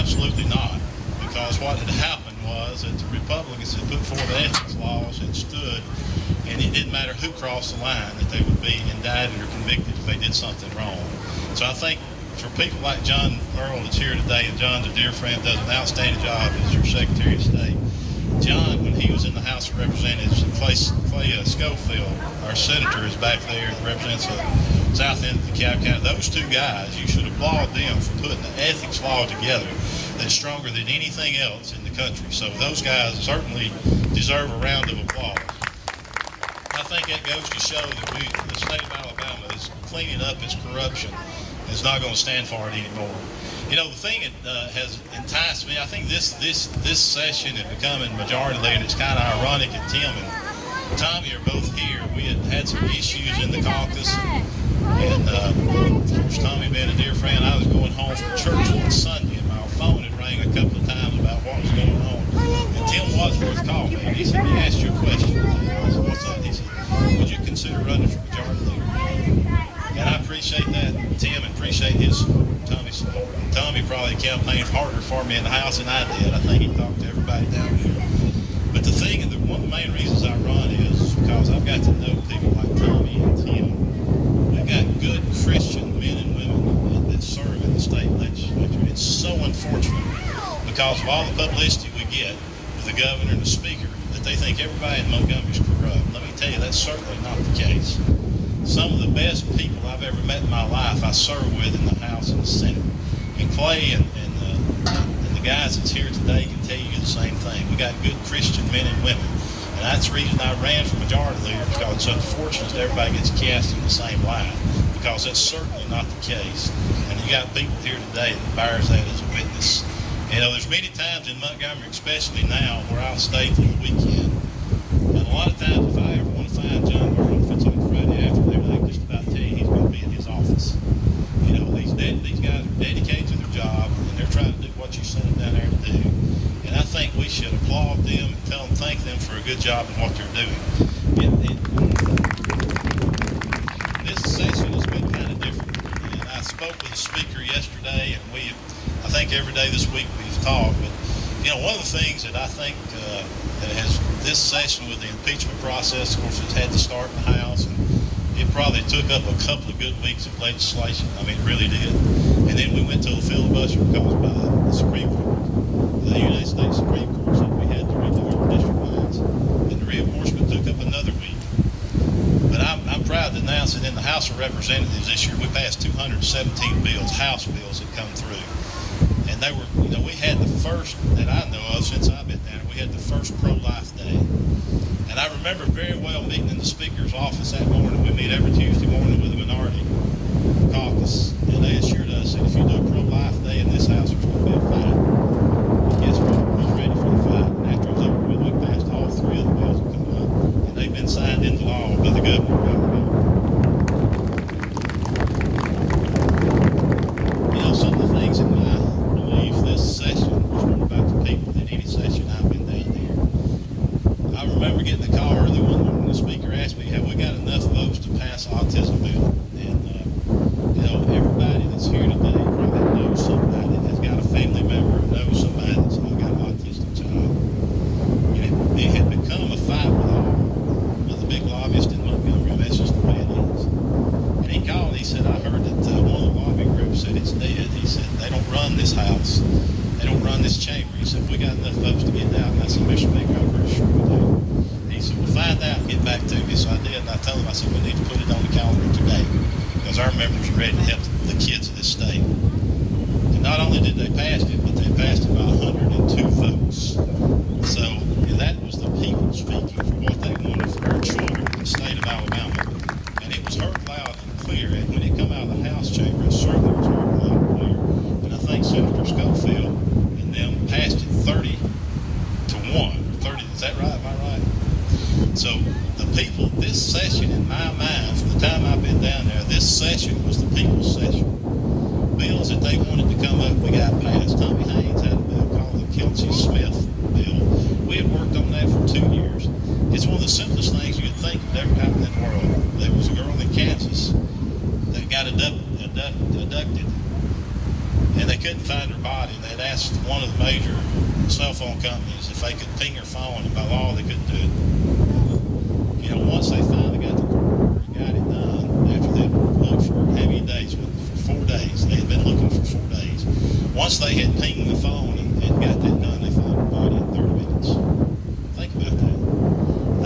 Absolutely not. Because what had happened was that the Republicans had put forth ethics laws that stood, and it didn't matter who crossed the line, that they would be indicted or convicted if they did something wrong. So I think for people like John Merill that's here today, and John's a dear friend, does an outstanding job as your Secretary of State. John, when he was in the House of Representatives, Clay Schofield, our senator, is back there that represents the south end of the DeKalb County. Those two guys, you should applaud them for putting the ethics law together that's stronger than anything else in the country. So those guys certainly deserve a round of applause. I think that goes to show that the state of Alabama is cleaning up its corruption. It's not going to stand for it anymore. You know, the thing that has enticed me, I think this session and becoming majority leader, it's kind of ironic that Tim and Tommy are both here. We had some issues in the caucus, and of course, Tommy being a dear friend, I was going home from church on Sunday, and my phone had rang a couple of times about what was going on. And Tim Wadsworth called me, and he said, "Let me ask you a question." I said, "What's that?" He said, "Would you consider running for majority leader?" And I appreciate that, Tim, and appreciate Tommy's support. Tommy probably campaigned harder for me in the House than I did. I think he talked to everybody down here. But the thing, one of the main reasons I run is because I've got to know people like Tommy and Tim. We've got good Christian men and women that serve in the state legislature. It's so unfortunate because of all the publicity we get with the governor and the speaker that they think everybody in Montgomery is corrupt. Let me tell you, that's certainly not the case. Some of the best people I've ever met in my life I serve with in the House and the Senate. And Clay and the guys that's here today can tell you the same thing. We got good Christian men and women. And that's the reason I ran for majority leader, because it's unfortunate that everybody gets cast in the same light, because that's certainly not the case. And you got people here today that bears that as a witness. You know, there's many times in Montgomery, especially now, where I'll stay through the weekend. And a lot of times, if I ever want to find John Merill, if it's on Friday afternoon, I can just about tell you he's going to be in his office. You know, these guys are dedicated to their job, and they're trying to do what you sent them down there to do. And I think we should applaud them and thank them for a good job in what they're doing. This session has been kind of different. And I spoke with the speaker yesterday, and I think every day this week we've talked. But, you know, one of the things that I think that has this session with the impeachment process, of course, it's had to start in the House, and it probably took up a couple of good weeks of legislation. I mean, it really did. And then we went to a filibuster caused by the Supreme Court. The United States Supreme Court said we had to redo our district lines. And the reinforcement took up another week. But I'm proud to announce that in the House of Representatives this year, we passed 217 bills, House bills that come through. And they were, you know, we had the first that I know of since I've been down there, we had the first pro-life day. And I remember very well meeting in the Speaker's office that morning. We meet every Tuesday morning with the minority caucus. And they assured us that if you do a pro-life day in this House, there's going to be a fight. And guess what? We was ready for the fight. And after it was over with, we passed all three of the bills that come up. And they've been signed into law by the governor of Alabama. You know, some of the things in my belief this session was more about the people than any session I've been down there. I remember getting the call early one morning. The speaker asked me, "Have we got enough votes to pass autism bill?" And you know, everybody that's here today probably knows somebody that has got a family member or knows somebody that's got an autistic child. And it had become a fight with the big lobbyist in Montgomery. And that's just the way it is. And he called. He said, "I heard that one of the lobbying groups said it's dead." He said, "They don't run this House. They don't run this chamber." He said, "We got enough votes to get out." And I said, "Mr. Speaker, I'm pretty sure we do." He said, "Well, find out and get back to me." So I did, and I told him, I said, "We need to put it on the calendar today because our members are ready to help the kids of this state." And not only did they pass it, but they passed it by 102 votes. So and that was the people speaking for what they wanted for our children in the state of Alabama. And it was heard loud and clear. And when it come out of the House chamber, it certainly was heard loud and clear. And I think Senator Schofield and them passed it 30-1. 30, is that right? Am I right? So the people, this session in my mind, from the time I've been down there, this session was the people's session. Bills that they wanted to come up, we got passed. Tommy Haynes had a bill called the Kelsey-Smith bill. We had worked on that for 2 years. It's one of the simplest things you could think would ever happen in the world. There was a girl in Kansas that got abducted. and they couldn't find her body. They had asked one of the major cell phone companies if they could ping her phone, and by law they couldn't do it. You know, once they finally got the court and got it done, after they looked for how many days? For 4 days. They had been looking for 4 days. Once they had pinged the phone and got that done, they found her body in 30 minutes. Think about that.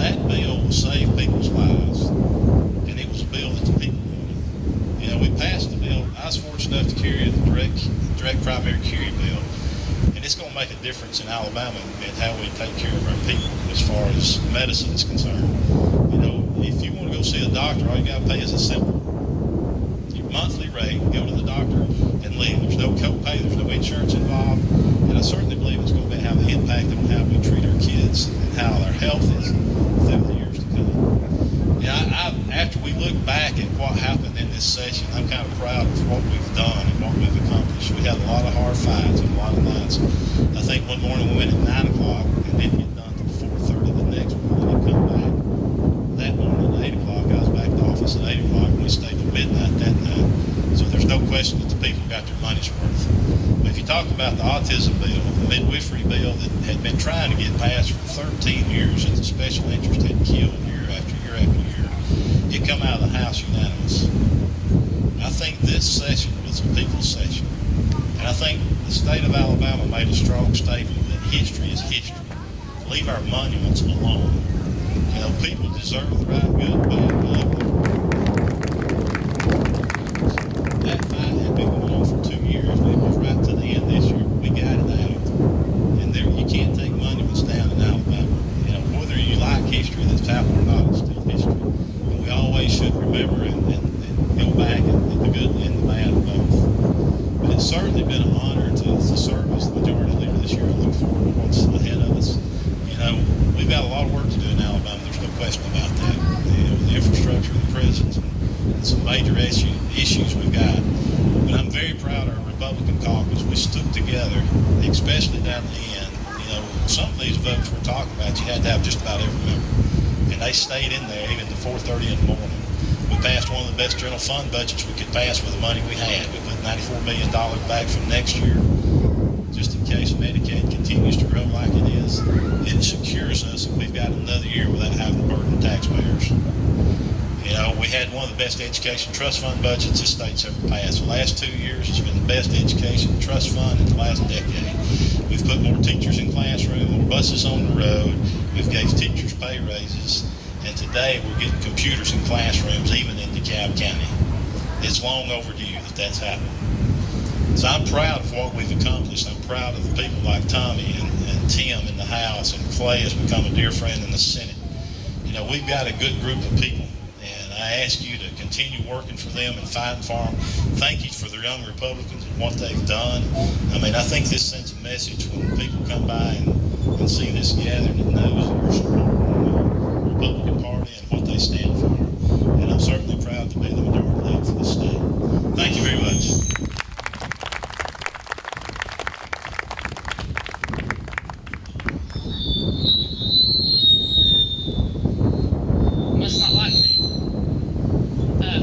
That bill will save people's lives, and it was a bill that the people wanted. You know, we passed the bill. I was fortunate enough to carry the direct primary care bill, and it's going to make a difference in Alabama and how we take care of our people as far as medicine is concerned. You know, if you want to go see a doctor, all you got to pay is a simple monthly rate, go to the doctor and leave. There's no copay, there's no insurance involved, and I certainly believe it's going to have an impact on how we treat our kids and how our health is through the years to come. Yeah, after we look back at what happened in this session, I'm kind of proud of what we've done and what we've accomplished. We had a lot of hard fights and a lot of nights. I think one morning we went at 9 o'clock and didn't get done until 4:30 the next morning and come back. That morning at 8 o'clock, I was back at the office at 8 o'clock, and we stayed till midnight that night. So there's no question that the people got their money's worth. But if you talk about the autism bill, the midwifery bill that had been trying to get passed for 13 years, that the special interest had killed year after year after year, it come out of the House unanimous. I think this session was a people's session. And I think the state of Alabama made a strong statement that history is history. Leave our monuments alone. You know, people deserve the right, good, bad, ugly. That fight had been going on for 2 years, but it was right to the end this year. We got it out. And there, you can't take monuments down in Alabama. You know, whether you like history that's happened or not, it's still history. And we always should remember and go back and the good and the bad of both. But it's certainly been an honor to serve as the majority leader this year. I look forward to what's ahead of us. You know, we've got a lot of work to do in Alabama. There's no question about that. You know, the infrastructure, the prisons, and some major issues we've got. But I'm very proud of our Republican caucus. We stood together, especially down the end. You know, some of these votes we're talking about, you had to have just about every member. And they stayed in there even to 4:30 in the morning. We passed one of the best general fund budgets we could pass with the money we had. We put $94 million back from next year, just in case Medicaid continues to grow like it is. It secures us, and we've got another year without having to burden taxpayers. You know, we had one of the best education trust fund budgets this state's ever passed. The last 2 years, it's been the best education trust fund in the last decade. We've put more teachers in classroom, more buses on the road. We've gave teachers pay raises. And today, we're getting computers in classrooms, even in DeKalb County. It's long overdue that that's happened. So I'm proud of what we've accomplished. I'm proud of the people like Tommy and Tim in the House, and Clay has become a dear friend in the Senate. You know, we've got a good group of people, and I ask you to continue working for them and fighting for them. Thank you for the young Republicans and what they've done. I mean, I think this sends a message when people come by and see this gathering and knows that you're supporting the Republican Party and what they stand for. And I'm certainly proud to be the majority leader for the state. Thank you very much. Must not like me.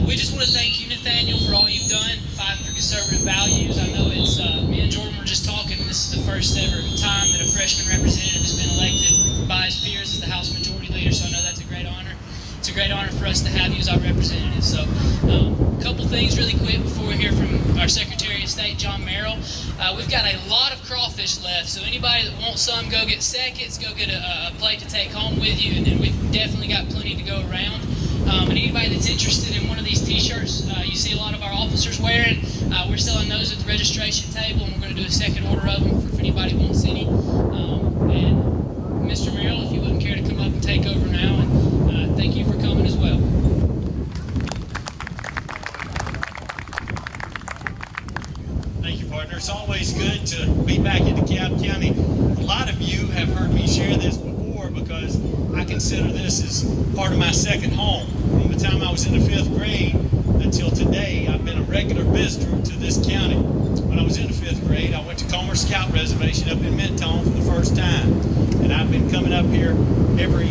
We just want to thank you, Nathanial, for all you've done, fighting for conservative values. I know it's me and Jordan were just talking. This is the first ever time that a freshman representative has been elected by his peers as the House Majority Leader. So I know that's a great honor. It's a great honor for us to have you as our representative. So a couple things really quick before we hear from our Secretary of State, John Merill. We've got a lot of crawfish left, so anybody that wants some, go get seconds, go get a plate to take home with you, and we've definitely got plenty to go around. And anybody that's interested in one of these t-shirts, you see a lot of our officers wearing, we're selling those at the registration table, and we're going to do a second order of them if anybody wants any. And Mr. Merill, if you wouldn't care to come up and take over now, and thank you for coming as well. Thank you, partner. It's always good to be back in DeKalb County. A lot of you have heard me share this before because I consider this as part of my second home. From the time I was in the 5th grade until today, I've been a regular visitor to this county. When I was in the 5th grade, I went to Comer Scout Reservation up in Mentone for the first time. And I've been coming up here every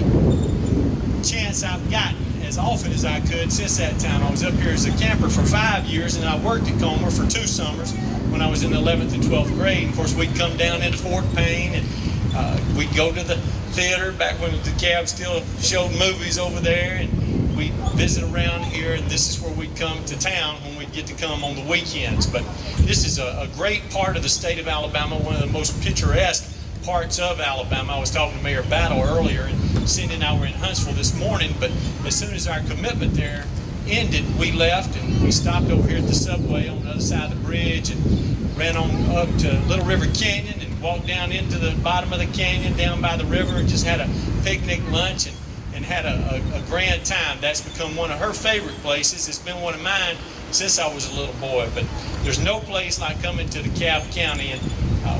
chance I've gotten as as often as I could since that time. I was up here as a camper for 5 years, and I worked at Comer for 2 summers when I was in the 11th and 12th grade. Of course, we'd come down into Fort Payne, and we'd go to the theater back when the cab still showed movies over there, and we'd visit around here, and this is where we'd come to town when we'd get to come on the weekends. But this is a great part of the state of Alabama, one of the most picturesque parts of Alabama. I was talking to Mayor Battle earlier, and Cindy and I were in Huntsville this morning, but as soon as our commitment there ended, we left and we stopped over here at the subway on the other side of the bridge and ran on up to Little River Canyon and walked down into the bottom of the canyon down by the river and just had a picnic lunch and had a grand time. That's become one of her favorite places. It's been one of mine since I was a little boy, but there's no place like coming to DeKalb County. And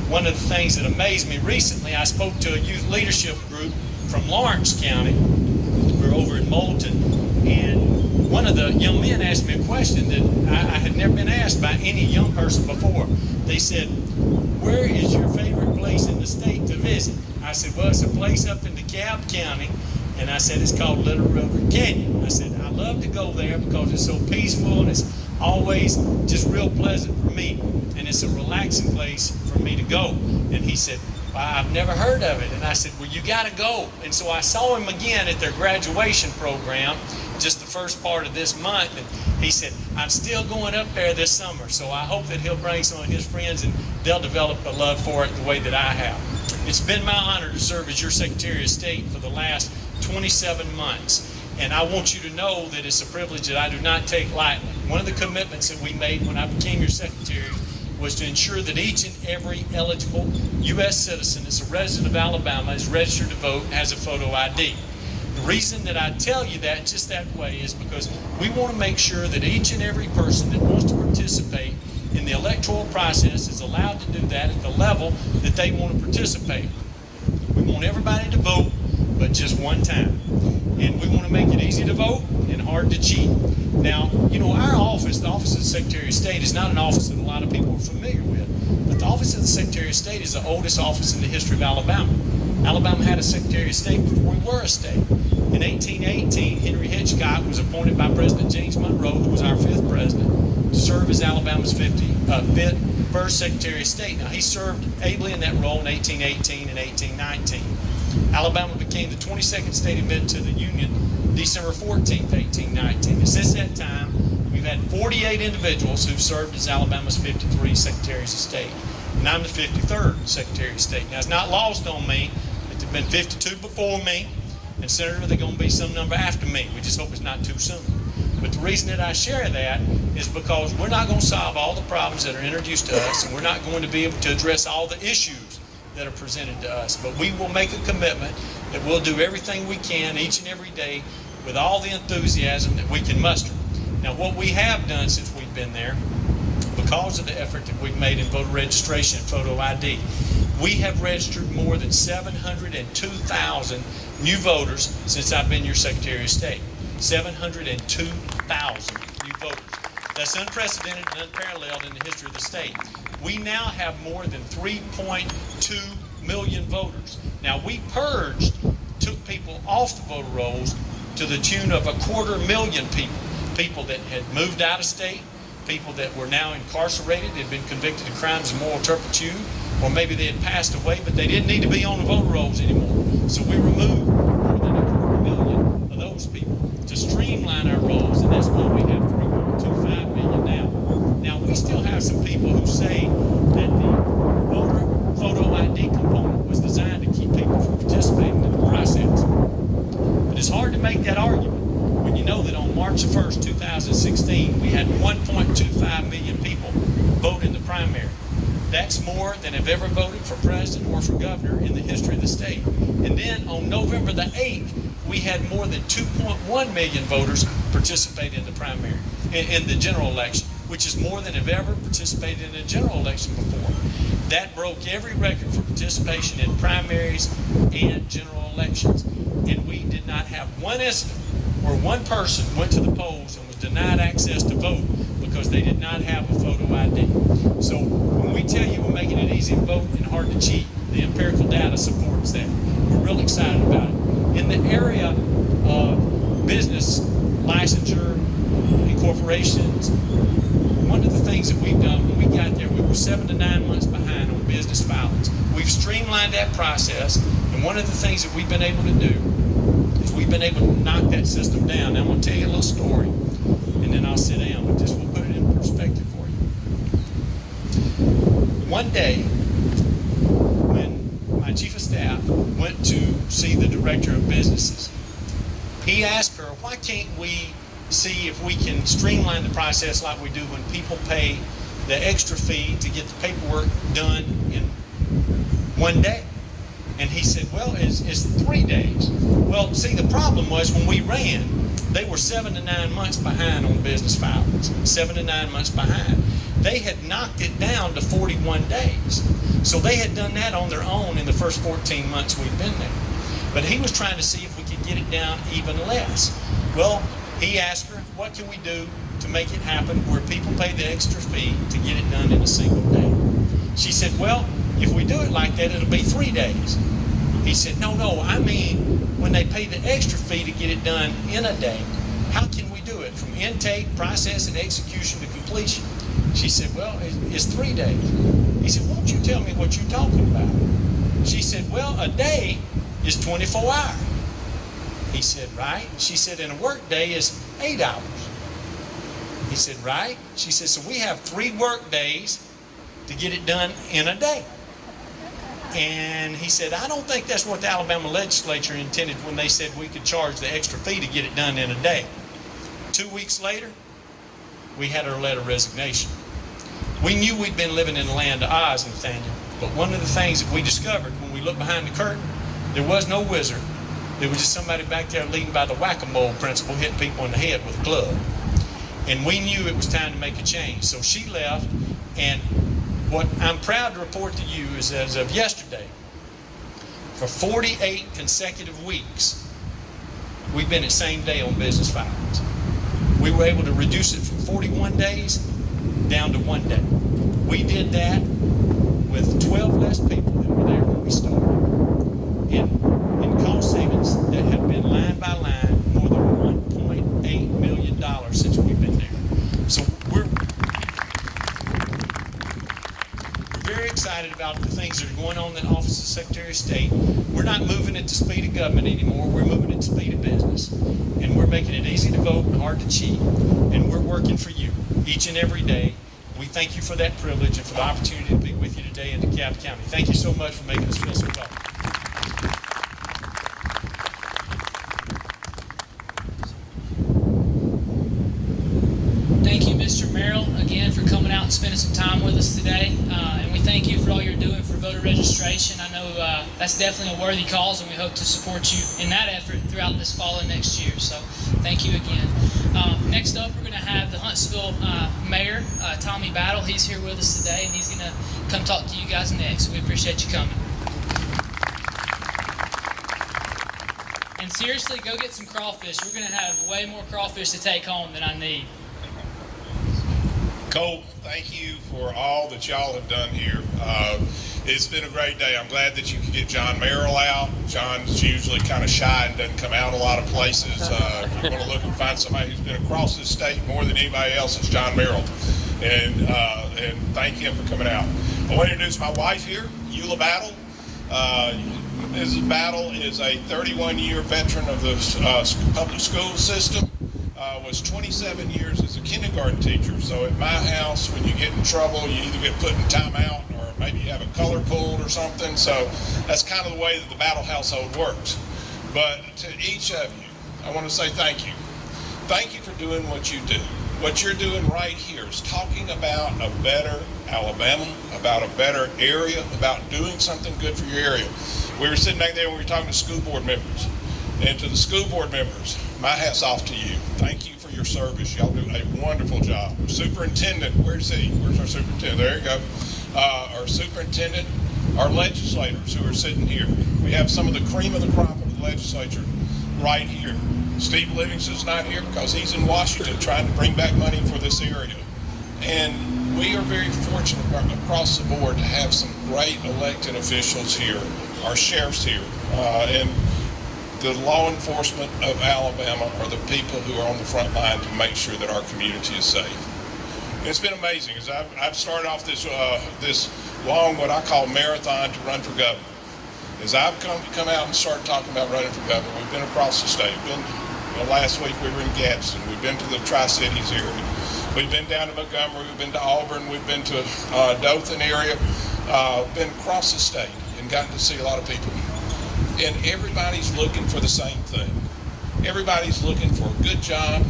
one of the things that amazed me recently, I spoke to a youth leadership group from Lawrence County. We were over in Moulton, and one of the young men asked me a question that I had never been asked by any young person before. They said, "Where is your favorite place in the state to visit?" I said, "Well, it's a place up in DeKalb County," and I said, "It's called Little River Canyon." I said, "I love to go there because it's so peaceful and it's always just real pleasant for me, and it's a relaxing place for me to go." And he said, "Well, I've never heard of it." And I said, "Well, you got to go." And so I saw him again at their graduation program just the first part of this month, and he said, "I'm still going up there this summer, so I hope that he'll bring some of his friends and they'll develop a love for it the way that I have." It's been my honor to serve as your Secretary of State for the last 27 months. And I want you to know that it's a privilege that I do not take lightly. One of the commitments that we made when I became your secretary was to ensure that each and every eligible U.S. citizen that's a resident of Alabama is registered to vote and has a photo ID. The reason that I tell you that just that way is because we want to make sure that each and every person that wants to participate in the electoral process is allowed to do that at the level that they want to participate. We want everybody to vote, but just one time. And we want to make it easy to vote and hard to cheat. Now, you know, our office, the Office of the Secretary of State, is not an office that a lot of people are familiar with. But the Office of the Secretary of State is the oldest office in the history of Alabama. Alabama had a Secretary of State before we were a state. In 1818, Henry Hitchcock was appointed by President James Monroe, who was our 5th president, to serve as Alabama's first Secretary of State. Now, he served ably in that role in 1818 and 1819. Alabama became the 22nd state admitted to the Union December 14th, 1819. And since that time, we've had 48 individuals who've served as Alabama's 53 Secretaries of State. And I'm the 53rd Secretary of State. Now, it's not lost on me that there have been 52 before me, and Senator, they're going to be some number after me. We just hope it's not too soon. But the reason that I share that is because we're not going to solve all the problems that are introduced to us, and we're not going to be able to address all the issues that are presented to us. But we will make a commitment that we'll do everything we can each and every day with all the enthusiasm that we can muster. Now, what we have done since we've been there, because of the effort that we've made in voter registration and photo ID, we have registered more than 702,000 new voters since I've been your Secretary of State. 702,000 new voters. That's unprecedented and unparalleled in the history of the state. We now have more than 3.2 million voters. Now, we took people off the voter rolls to the tune of 250,000 people. People that had moved out of state, people that were now incarcerated, had been convicted of crimes of moral turpitude, or maybe they had passed away, but they didn't need to be on the voter rolls anymore. So we removed more than 250,000 of those people to streamline our rolls, and that's why we have 3.25 million now. Now, we still have some people who say that the voter photo ID component was designed to keep people from participating in the process. But it's hard to make that argument when you know that on March 1st, 2016, we had 1.25 million people vote in the primary. That's more than have ever voted for president or for governor in the history of the state. And then on November the 8th, we had more than 2.1 million voters participate in the primary, in the general election, which is more than have ever participated in a general election before. That broke every record for participation in primaries and general elections. And we did not have one incident where one person went to the polls and was denied access to vote because they did not have a photo ID. So when we tell you we're making it easy to vote and hard to cheat, the empirical data supports that. We're real excited about it. In the area of business licensure and corporations. One of the things that we've done when we got there, we were 7 to 9 months behind on business filings. We've streamlined that process, and one of the things that we've been able to do is we've been able to knock that system down. Now I'm going to tell you a little story, and then I'll sit down, but this will put it in perspective for you. One day, when my chief of staff went to see the director of businesses, he asked her, why can't we see if we can streamline the process like we do when people pay the extra fee to get the paperwork done in one day? And he said, well, it's 3 days. Well, see, the problem was when we ran, they were 7 to 9 months behind on business filings, 7 to 9 months behind. They had knocked it down to 41 days. So they had done that on their own in the first 14 months we'd been there. But he was trying to see if we could get it down even less. Well, he asked her, what can we do to make it happen where people pay the extra fee to get it done in a single day? She said, well, if we do it like that, it'll be 3 days. He said, no, I mean, when they pay the extra fee to get it done in a day, how can we do it from intake, process, and execution to completion? She said, well, it's 3 days. He said, won't you tell me what you're talking about? She said, well, a day is 24 hours. He said, right. She said, and a work day is 8 hours. He said, right. She said, so we have 3 work days to get it done in a day. And he said, I don't think that's what the Alabama legislature intended when they said we could charge the extra fee to get it done in a day. 2 weeks later, we had our letter of resignation. We knew we'd been living in the land of Oz, Nathaniel, but one of the things that we discovered when we looked behind the curtain, there was no wizard. There was just somebody back there leading by the whack-a-mole principle, hitting people in the head with a club. And we knew it was time to make a change. So she left, and what I'm proud to report to you is as of yesterday, for 48 consecutive weeks, we've been at same day on business filings. We were able to reduce it from 41 days down to 1 day. We did that with 12 less people than were there when we started. And cost savings that have been line by line more than $1.8 million since we've been there. So we're very excited about the things that are going on in the Office of Secretary of State. We're not moving at the speed of government anymore. We're moving at the speed of business. And we're making it easy to vote and hard to cheat. And we're working for you each and every day. We thank you for that privilege and for the opportunity to be with you today in DeKalb County. Thank you so much for making us feel so welcome. Thank you, Mr. Merill, again for coming out and spending some time with us today. And we thank you for all you're doing for voter registration. I know that's definitely a worthy cause, and we hope to support you in that effort throughout this fall and next year. So thank you again. Next up, we're going to have the Huntsville Mayor, Tommy Battle. He's here with us today, and he's going to come talk to you guys next. We appreciate you coming. And seriously, go get some crawfish. We're going to have way more crawfish to take home than I need. Cole, thank you for all that y'all have done here. It's been a great day. I'm glad that you could get John Merill out. John's usually kind of shy and doesn't come out a lot of places. If you want to look and find somebody who's been across this state more than anybody else, it's John Merill. And thank him for coming out. I want to introduce my wife here, Eula Battle. Mrs. Battle is a 31-year veteran of the public school system. Was 27 years as a kindergarten teacher. So at my house, when you get in trouble, you either get put in timeout or maybe you have a color pulled or something. So that's kind of the way that the Battle household works. But to each of you, I want to say thank you. Thank you for doing what you do. What you're doing right here is talking about a better Alabama, about a better area, about doing something good for your area. We were sitting back there and we were talking to school board members. And to the school board members, my hat's off to you. Thank you for your service. Y'all do a wonderful job. Superintendent, where's he? Where's our superintendent? There you go. Our superintendent, our legislators who are sitting here. We have some of the cream of the crop of the legislature right here. Steve Livingston's not here because he's in Washington trying to bring back money for this area. And we are very fortunate across the board to have some great elected officials here, our sheriffs here. And the law enforcement of Alabama are the people who are on the front line to make sure that our community is safe. And it's been amazing as I've started off this long, what I call marathon to run for governor. As I've come out and started talking about running for governor, we've been across the state. Last week we were in Gadsden. We've been to the Tri-Cities area. We've been down to Montgomery. We've been to Auburn. We've been to Dothan area. Been across the state and gotten to see a lot of people. And everybody's looking for the same thing. Everybody's looking for a good job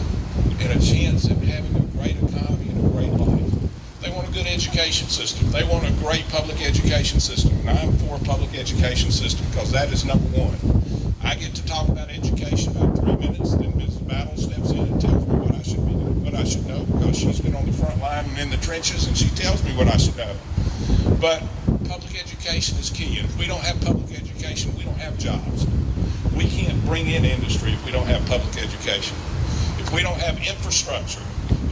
and a chance at having a great economy and a great life. They want a good education system. They want a great public education system. And I'm for a public education system because that is number one. I get to talk about education about 3 minutes, then Mrs. Battle steps in and tells me what I should be doing, what I should know, because she's been on the front line and in the trenches, and she tells me what I should know. But public education is key, and if we don't have public education, we don't have jobs. We can't bring in industry if we don't have public education. If we don't have infrastructure,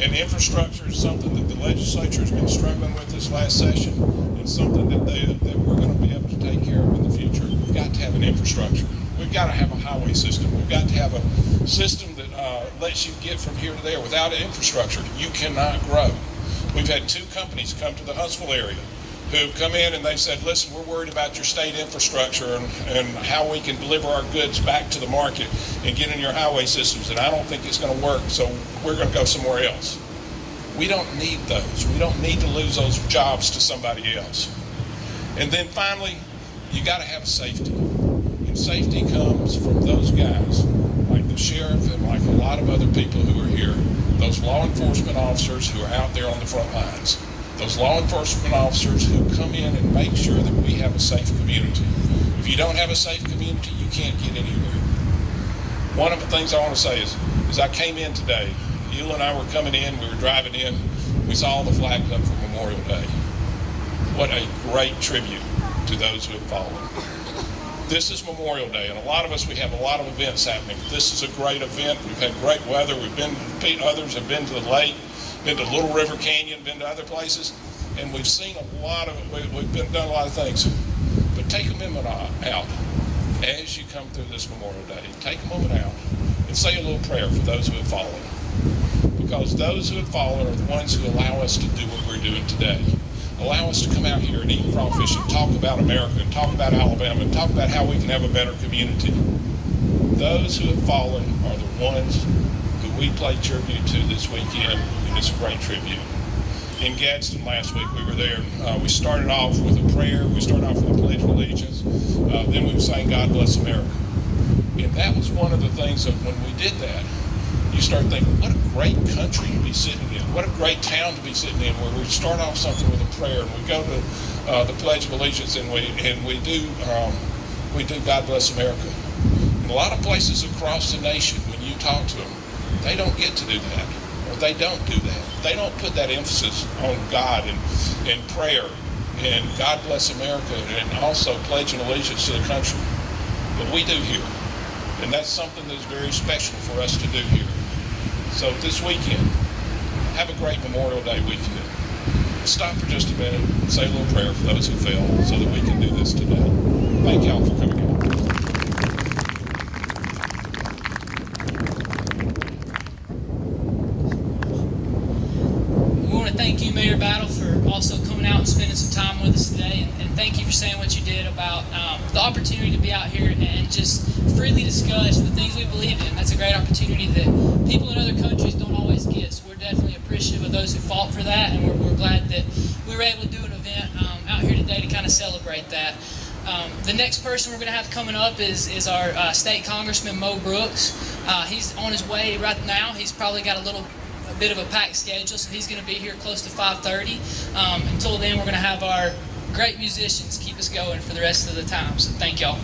and infrastructure is something that the legislature has been struggling with this last session, and something that we're going to be able to take care of in the future. We've got to have an infrastructure. We've got to have a highway system. We've got to have a system that lets you get from here to there. Without an infrastructure, you cannot grow. We've had 2 companies come to the Huntsville area who've come in and they've said, listen, we're worried about your state infrastructure and how we can deliver our goods back to the market and get in your highway systems, and I don't think it's going to work, so we're going to go somewhere else. We don't need those. We don't need to lose those jobs to somebody else. And then finally, you got to have safety. And safety comes from those guys, like the sheriff and like a lot of other people who are here, those law enforcement officers who are out there on the front lines. Those law enforcement officers who come in and make sure that we have a safe community. If you don't have a safe community, you can't get anywhere. One of the things I want to say is I came in today, Hila and I were coming in, we were driving in, we saw the flags up for Memorial Day. What a great tribute to those who have fallen. This is Memorial Day, and a lot of us, we have a lot of events happening. This is a great event. We've had great weather. Others have been to the lake, been to Little River Canyon, been to other places, and we've seen a lot of, we've done a lot of things. But take a moment out as you come through this Memorial Day. Take a moment out and say a little prayer for those who have fallen. Because those who have fallen are the ones who allow us to do what we're doing today. Allow us to come out here and eat crawfish and talk about America and talk about Alabama and talk about how we can have a better community. Those who have fallen are the ones who we play tribute to this weekend, and it's a great tribute. In Gadsden last week, we were there. We started off with a prayer. We started off with a pledge of allegiance. Then we sang God Bless America. And that was one of the things that when we did that, you start thinking, what a great country to be sitting in. What a great town to be sitting in, where we start off something with a prayer, and we go to the Pledge of Allegiance, and we do God Bless America. In a lot of places across the nation, when you talk to them, they don't get to do that, or they don't do that. They don't put that emphasis on God and prayer and God Bless America, and also pledging allegiance to the country. But we do here, and that's something that's very special for us to do here. So this weekend, have a great Memorial Day weekend. Stop for just a minute and say a little prayer for those who fell so that we can do this today. Thank y'all for coming out. We want to thank you, Mayor Battle, for also coming out and spending some time with us today. And thank you for saying what you did about the opportunity to be out here and just freely discuss the things we believe in. That's a great opportunity that people in other countries don't always get. So we're definitely appreciative of those who fought for that, and we're glad that we were able to do an event out here today to kind of celebrate that. The next person we're going to have coming up is our state congressman, Mo Brooks. He's on his way right now. He's probably got a bit of a packed schedule, so he's going to be here close to 5:30. Until then, we're going to have our great musicians keep us going for the rest of the time. So thank y'all.